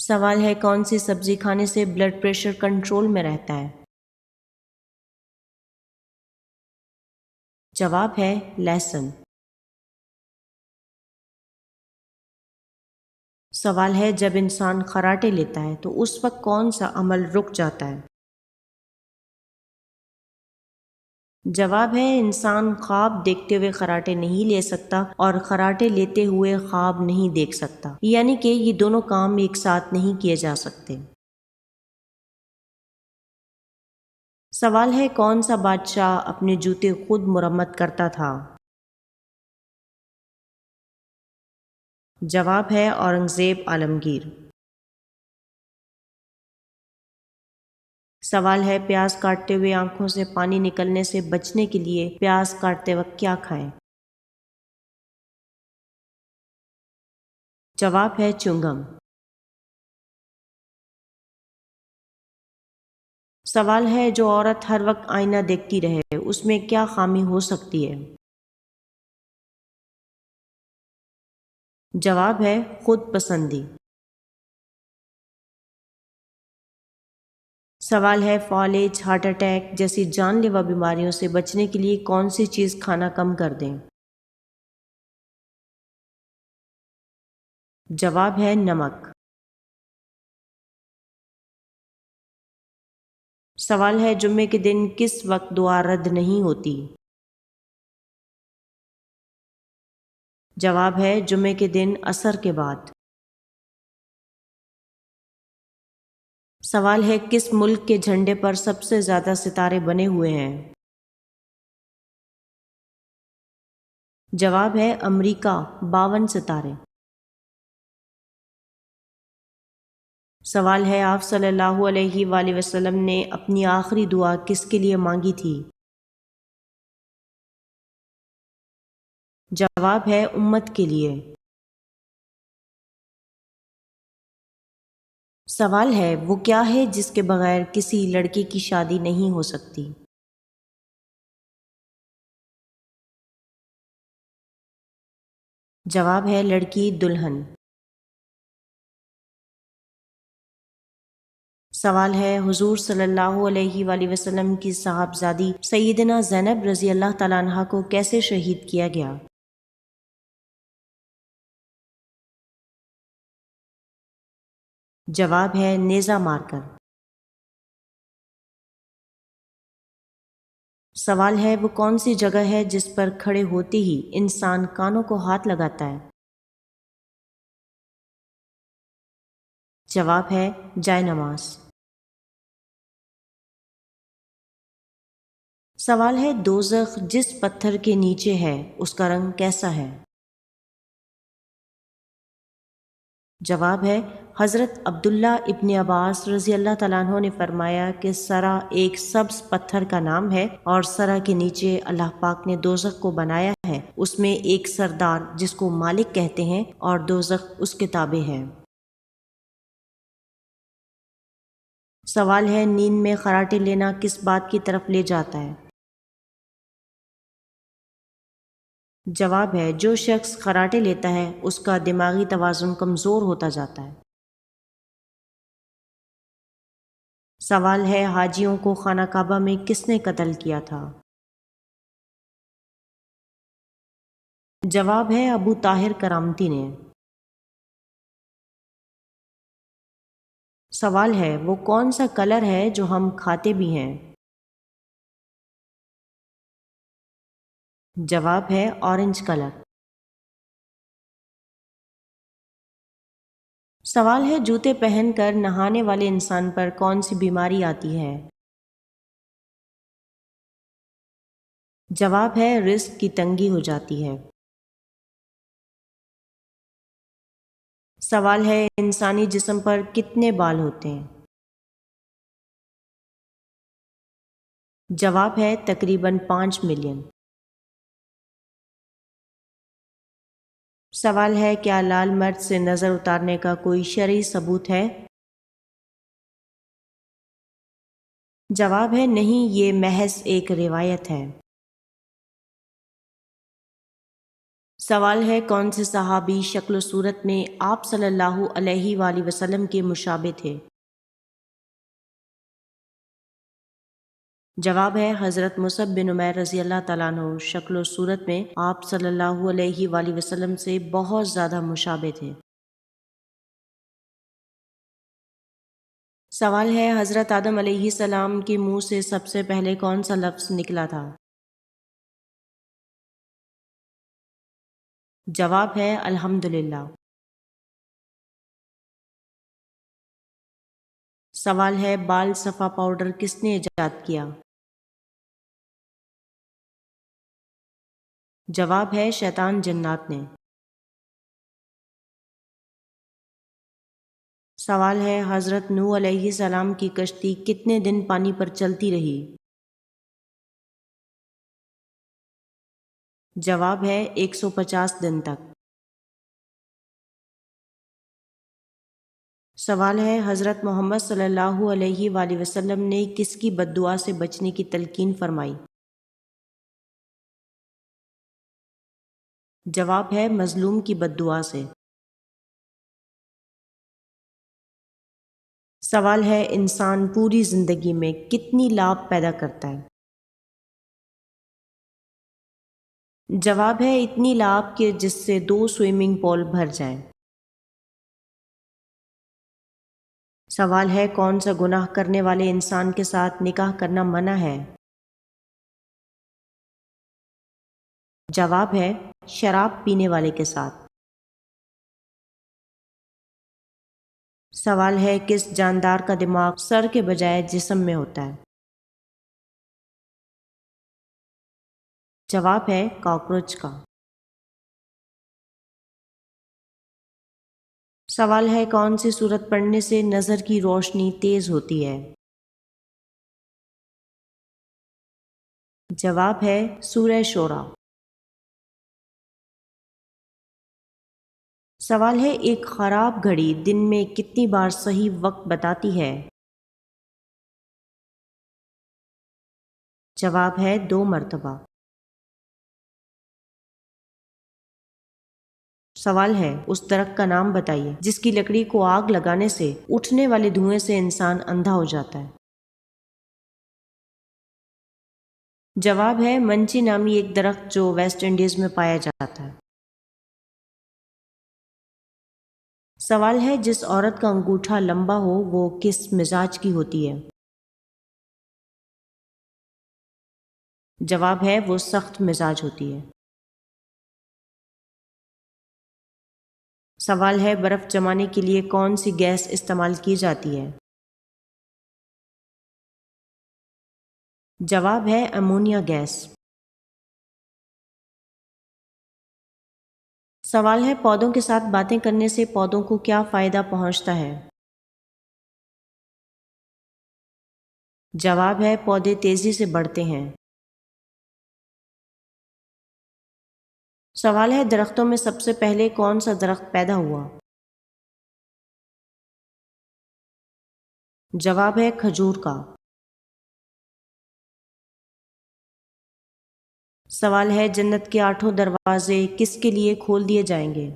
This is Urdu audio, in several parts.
سوال ہے کون سی سبزی کھانے سے بلڈ پریشر کنٹرول میں رہتا ہے؟ جواب ہے لہسن۔ سوال ہے جب انسان خراٹے لیتا ہے تو اس وقت کون سا عمل رک جاتا ہے؟ جواب ہے انسان خواب دیکھتے ہوئے خراٹے نہیں لے سکتا اور خراٹے لیتے ہوئے خواب نہیں دیکھ سکتا، یعنی کہ یہ دونوں کام ایک ساتھ نہیں کیے جا سکتے۔ سوال ہے کون سا بادشاہ اپنے جوتے خود مرمت کرتا تھا؟ جواب ہے اورنگزیب عالمگیر۔ سوال ہے پیاز کاٹتے ہوئے آنکھوں سے پانی نکلنے سے بچنے کے لیے پیاز کاٹتے وقت کیا کھائیں؟ جواب ہے چنگم۔ سوال ہے جو عورت ہر وقت آئینہ دیکھتی رہے اس میں کیا خامی ہو سکتی ہے؟ جواب ہے خود پسندی۔ سوال ہے فالج، ہارٹ اٹیک جیسی جان لیوا بیماریوں سے بچنے کے لیے کون سی چیز کھانا کم کر دیں؟ جواب ہے نمک۔ سوال ہے جمعے کے دن کس وقت دعا رد نہیں ہوتی؟ جواب ہے جمعے کے دن عصر کے بعد۔ سوال ہے کس ملک کے جھنڈے پر سب سے زیادہ ستارے بنے ہوئے ہیں؟ جواب ہے امریکہ، 52 ستارے۔ سوال ہے آپ صلی اللہ علیہ وآلہ وسلم نے اپنی آخری دعا کس کے لیے مانگی تھی؟ جواب ہے امت کے لیے۔ سوال ہے وہ کیا ہے جس کے بغیر کسی لڑکے کی شادی نہیں ہو سکتی؟ جواب ہے لڑکی دلہن۔ سوال ہے حضور صلی اللہ علیہ وآلہ وسلم کی صاحبزادی سیدنا زینب رضی اللہ تعالیٰ عنہا کو کیسے شہید کیا گیا؟ جواب ہے نیزہ مار کر۔ سوال ہے وہ کون سی جگہ ہے جس پر کھڑے ہوتے ہی انسان کانوں کو ہاتھ لگاتا ہے؟ جواب ہے جائے نماز۔ سوال ہے دوزخ جس پتھر کے نیچے ہے اس کا رنگ کیسا ہے؟ جواب ہے حضرت عبداللہ ابن عباس رضی اللہ تعالیٰ عنہ نے فرمایا کہ سرا ایک سبز پتھر کا نام ہے اور سرا کے نیچے اللہ پاک نے دوزخ کو بنایا ہے، اس میں ایک سردار جس کو مالک کہتے ہیں اور دوزخ اس کے تابع ہے۔ سوال ہے نیند میں خراٹے لینا کس بات کی طرف لے جاتا ہے؟ جواب ہے جو شخص خراٹے لیتا ہے اس کا دماغی توازن کمزور ہوتا جاتا ہے۔ سوال ہے حاجیوں کو خانہ کعبہ میں کس نے قتل کیا تھا؟ جواب ہے ابو طاہر کرامتی نے۔ سوال ہے وہ کون سا کلر ہے جو ہم کھاتے بھی ہیں؟ جواب ہے اورنج کلر۔ سوال ہے جوتے پہن کر نہانے والے انسان پر کون سی بیماری آتی ہے؟ جواب ہے رزق کی تنگی ہو جاتی ہے۔ سوال ہے انسانی جسم پر کتنے بال ہوتے ہیں؟ جواب ہے تقریباً 5 ملین۔ سوال ہے کیا لال مرچ سے نظر اتارنے کا کوئی شرعی ثبوت ہے؟ جواب ہے نہیں، یہ محض ایک روایت ہے۔ سوال ہے کون سے صحابی شکل و صورت میں آپ صلی اللہ علیہ وآلہ وسلم کے مشابہ تھے؟ جواب ہے حضرت مصعب بن عمیر رضی اللہ تعالیٰ عنہ شکل و صورت میں آپ صلی اللہ علیہ وآلہ وسلم سے بہت زیادہ مشابہ تھے۔ سوال ہے حضرت آدم علیہ السلام کے منہ سے سب سے پہلے کون سا لفظ نکلا تھا؟ جواب ہے الحمدللہ۔ سوال ہے بال صفا پاؤڈر کس نے ایجاد کیا؟ جواب ہے شیطان جنات نے۔ سوال ہے حضرت نوح علیہ السلام کی کشتی کتنے دن پانی پر چلتی رہی؟ جواب ہے 150 دن تک۔ سوال ہے حضرت محمد صلی اللہ علیہ وآلہ وسلم نے کس کی بد دعا سے بچنے کی تلقین فرمائی؟ جواب ہے مظلوم کی بد دعا سے۔ سوال ہے انسان پوری زندگی میں کتنی لاب پیدا کرتا ہے؟ جواب ہے اتنی لاب کہ جس سے 2 سوئمنگ پول بھر جائیں۔ سوال ہے کون سا گناہ کرنے والے انسان کے ساتھ نکاح کرنا منع ہے؟ جواب ہے شراب پینے والے کے ساتھ۔ سوال ہے کس جاندار کا دماغ سر کے بجائے جسم میں ہوتا ہے؟ جواب ہے کاکروچ کا۔ سوال ہے کون سی سورت پڑھنے سے نظر کی روشنی تیز ہوتی ہے؟ جواب ہے سورہ شورى۔ سوال ہے ایک خراب گھڑی دن میں کتنی بار صحیح وقت بتاتی ہے؟ جواب ہے 2 مرتبہ۔ سوال ہے اس درخت کا نام بتائیے جس کی لکڑی کو آگ لگانے سے اٹھنے والے دھوئیں سے انسان اندھا ہو جاتا ہے۔ جواب ہے منچی نامی ایک درخت جو ویسٹ انڈیز میں پایا جاتا ہے۔ سوال ہے جس عورت کا انگوٹھا لمبا ہو وہ کس مزاج کی ہوتی ہے؟ جواب ہے وہ سخت مزاج ہوتی ہے۔ سوال ہے برف جمانے کے لیے کون سی گیس استعمال کی جاتی ہے؟ جواب ہے امونیا گیس۔ سوال ہے پودوں کے ساتھ باتیں کرنے سے پودوں کو کیا فائدہ پہنچتا ہے؟ جواب ہے پودے تیزی سے بڑھتے ہیں۔ سوال ہے درختوں میں سب سے پہلے کون سا درخت پیدا ہوا؟ جواب ہے کھجور کا۔ سوال ہے جنت کے 8 دروازے کس کے لیے کھول دیے جائیں گے؟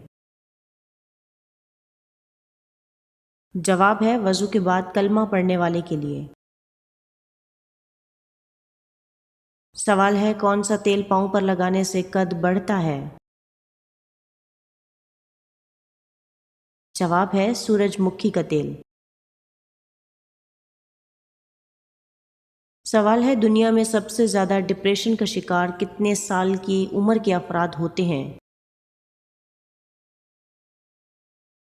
جواب ہے وضو کے بعد کلمہ پڑھنے والے کے لیے۔ سوال ہے کون سا تیل پاؤں پر لگانے سے قد بڑھتا ہے؟ جواب ہے سورج مکھی کا تیل۔ سوال ہے دنیا میں سب سے زیادہ ڈپریشن کا شکار کتنے سال کی عمر کے افراد ہوتے ہیں؟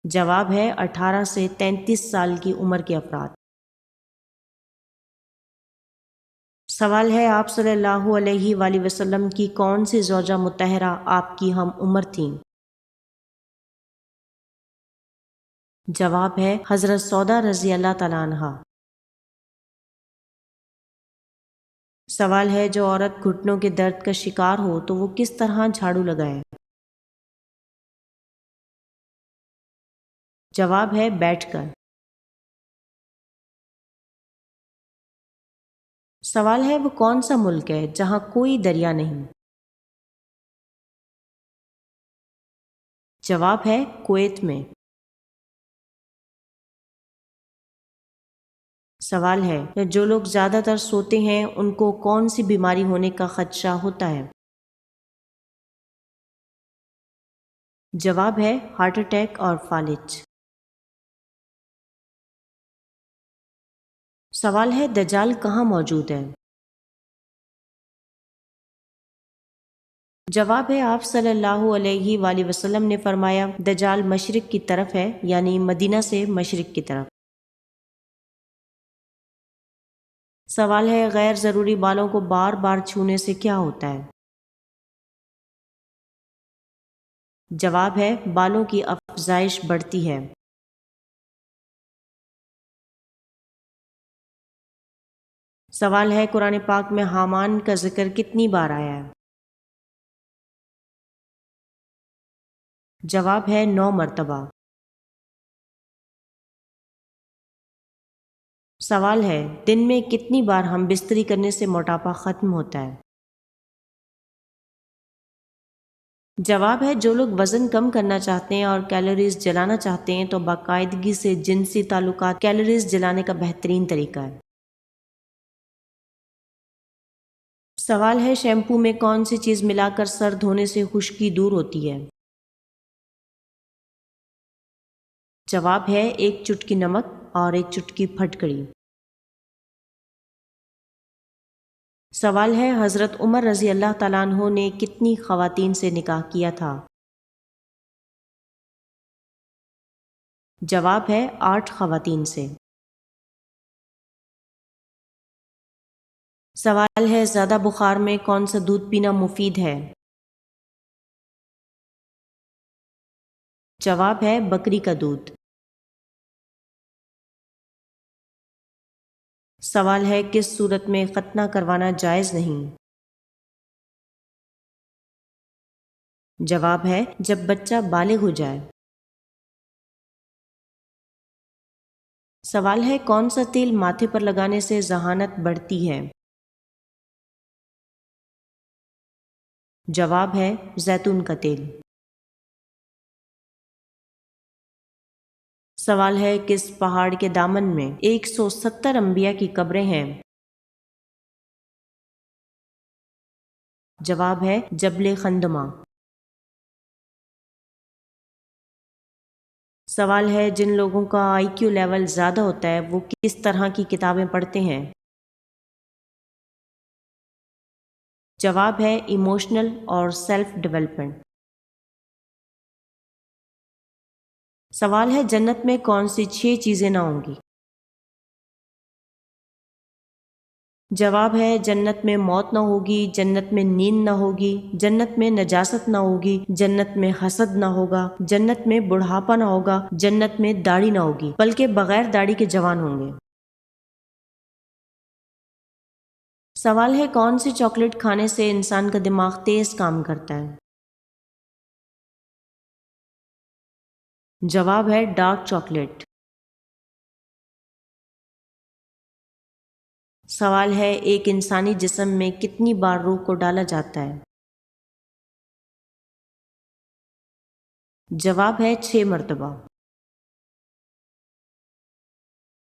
جواب ہے 18 سے 33 سال کی عمر کے افراد۔ سوال ہے آپ صلی اللہ علیہ وآلہ وسلم کی کون سی زوجہ مطہرہ آپ کی ہم عمر تھیں؟ جواب ہے حضرت سودا رضی اللہ تعالیٰ عنہا۔ سوال ہے جو عورت گھٹنوں کے درد کا شکار ہو تو وہ کس طرح جھاڑو لگائے؟ جواب ہے بیٹھ کر۔ سوال ہے وہ کون سا ملک ہے جہاں کوئی دریا نہیں؟ جواب ہے کویت میں۔ سوال ہے جو لوگ زیادہ تر سوتے ہیں ان کو کون سی بیماری ہونے کا خدشہ ہوتا ہے؟ جواب ہے ہارٹ اٹیک اور فالج۔ سوال ہے دجال کہاں موجود ہے؟ جواب ہے آپ صلی اللہ علیہ وآلہ وسلم نے فرمایا دجال مشرق کی طرف ہے، یعنی مدینہ سے مشرق کی طرف۔ سوال ہے غیر ضروری بالوں کو بار بار چھونے سے کیا ہوتا ہے؟ جواب ہے بالوں کی افزائش بڑھتی ہے۔ سوال ہے قرآن پاک میں حامان کا ذکر کتنی بار آیا ہے؟ جواب ہے 9 مرتبہ۔ سوال ہے دن میں کتنی بار ہم بستری کرنے سے موٹاپا ختم ہوتا ہے؟ جواب ہے جو لوگ وزن کم کرنا چاہتے ہیں اور کیلوریز جلانا چاہتے ہیں تو باقاعدگی سے جنسی تعلقات کیلوریز جلانے کا بہترین طریقہ ہے۔ سوال ہے شیمپو میں کون سی چیز ملا کر سر دھونے سے خشکی دور ہوتی ہے؟ جواب ہے 1 چٹکی نمک اور 1 چٹکی پھٹکڑی۔ سوال ہے حضرت عمر رضی اللہ تعالیٰ عنہ نے کتنی خواتین سے نکاح کیا تھا؟ جواب ہے 8 خواتین سے۔ سوال ہے زیادہ بخار میں کون سا دودھ پینا مفید ہے؟ جواب ہے بکری کا دودھ۔ سوال ہے کس صورت میں ختنہ کروانا جائز نہیں؟ جواب ہے جب بچہ بالغ ہو جائے۔ سوال ہے کون سا تیل ماتھے پر لگانے سے ذہانت بڑھتی ہے؟ جواب ہے زیتون کا تیل۔ سوال ہے کس پہاڑ کے دامن میں 170 انبیاء کی قبریں ہیں؟ جواب ہے جبل خندمہ۔ سوال ہے جن لوگوں کا آئی کیو لیول زیادہ ہوتا ہے وہ کس طرح کی کتابیں پڑھتے ہیں؟ جواب ہے ایموشنل اور سیلف ڈیولپمنٹ۔ سوال ہے جنت میں کون سی 6 چیزیں نہ ہوں گی؟ جواب ہے جنت میں موت نہ ہوگی، جنت میں نیند نہ ہوگی، جنت میں نجاست نہ ہوگی، جنت میں حسد نہ ہوگا، جنت میں بڑھاپا نہ ہوگا، جنت میں داڑھی نہ ہوگی بلکہ بغیر داڑھی کے جوان ہوں گے۔ سوال ہے کون سی چاکلیٹ کھانے سے انسان کا دماغ تیز کام کرتا ہے؟ جواب ہے ڈارک چاکلیٹ۔ سوال ہے ایک انسانی جسم میں کتنی بار روح کو ڈالا جاتا ہے؟ جواب ہے 6 مرتبہ۔